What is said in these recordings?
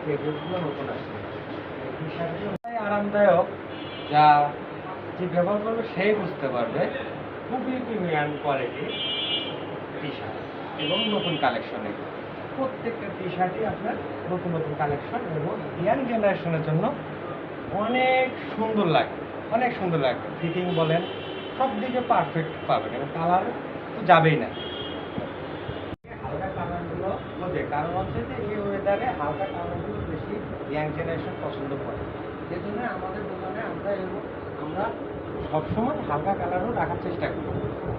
ফেব্রিকগুলো নতুন আসছে। টি শার্টগুলো আরামদায়ক, যা যে ব্যবহার করবে সেই বুঝতে পারবে। খুবই প্রিমিয়াম কোয়ালিটি টি শার্ট এবং নতুন কালেকশন। এগুলো প্রত্যেকটা টি শার্টই আপনার নতুন নতুন কালেকশন এবং ইয়াং জেনারেশনের জন্য অনেক সুন্দর লাগে, অনেক সুন্দর লাগে। ফিটিং বলেন, সব দিকে পারফেক্ট পাবেন এবং কালার তো যাবেই না। হালকা কালারগুলো বোঝে, কারণ হচ্ছে যে এই ওয়েদারে হালকা কালারগুলো বেশি ইয়াং জেনারেশন পছন্দ করে। সেই জন্য আমাদের দোকানে আমরা সবসময় হালকা কালারও রাখার চেষ্টা করি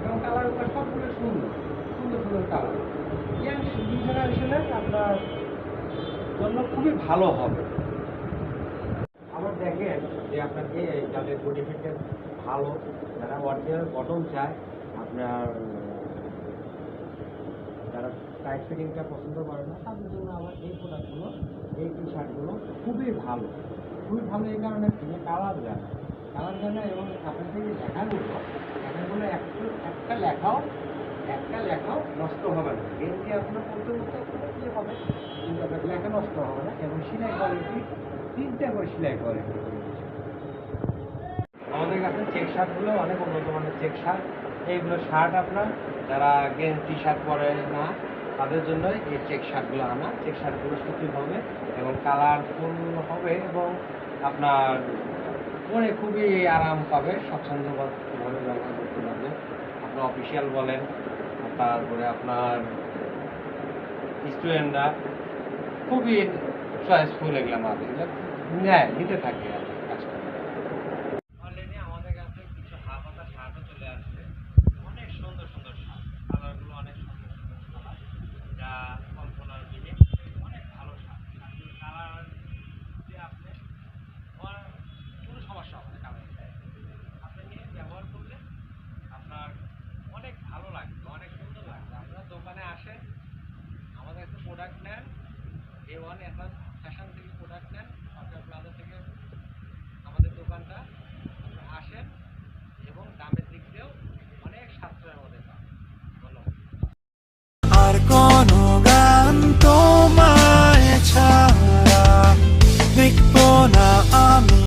এবং কালারগুলো সবগুলো সুন্দর সুন্দর সুন্দর কালার। ইয়াং জেনারেশনের আপনার জন্য খুবই ভালো হবে। আবার দেখেন যে আপনাকে যাদের বডি ফিটনেস ভালো, যারা অরিজিনাল কটন চায়, আপনার যারা টাইট ফিটিংটা পছন্দ করে না, তাদের জন্য আমার এই প্রোডাক্টগুলো, এই টি শার্টগুলো খুবই ভালো। খুবই ভালো এই কারণে যে কালার যায় না, কালার যায় না এবং আপনার থেকে লেখাগুলো একটা লেখাও নষ্ট হবে না। গেঞ্জি আপনার পড়তে কি হবে, কিন্তু আপনার লেখা নষ্ট হবে না এবং সেলাই কোয়ালিটি 3টা করে সেলাই কোয়ালিটি। আমাদের কাছে চেক শার্টগুলো অনেক উন্নত মানের চেক শার্ট। এইগুলো শার্ট আপনার যারা টি শার্ট পরে না, তাদের জন্য এই চেক শার্টগুলো আনা। চেক শার্টগুলো সুতির হবে এবং কালারফুল হবে এবং আপনার পরে খুবই আরাম পাবে, স্বচ্ছন্দভাবে ব্যবহার করতে পারবে। আপনার অফিসিয়াল বলেন, তারপরে আপনার স্টুডেন্টরা খুবই চয়েসফুল এগুলো মাল, এগুলো নেয়, নিতে থাকে আর কি কাস্টমার। অলরেডি আমাদের কাছে কিছু হাফ হাতা শার্টও চলে আসছে। অনেক সুন্দর সুন্দর শার্ট, কালারগুলো অনেক সুন্দর সুন্দর কালার, যা কল্পনার মিলে অনেক ভালো শার্ট। শার্টের কালার যে আপনি কোনো সমস্যা হবে না, কালার আপনি নিয়ে ব্যবহার করলে আপনার অনেক ভালো লাগবে, অনেক সুন্দর লাগবে। আপনারা দোকানে আসেন, আমাদের কাছে প্রোডাক্ট নেন, A1 ফ্যাশন থেকে প্রোডাক্ট নেন।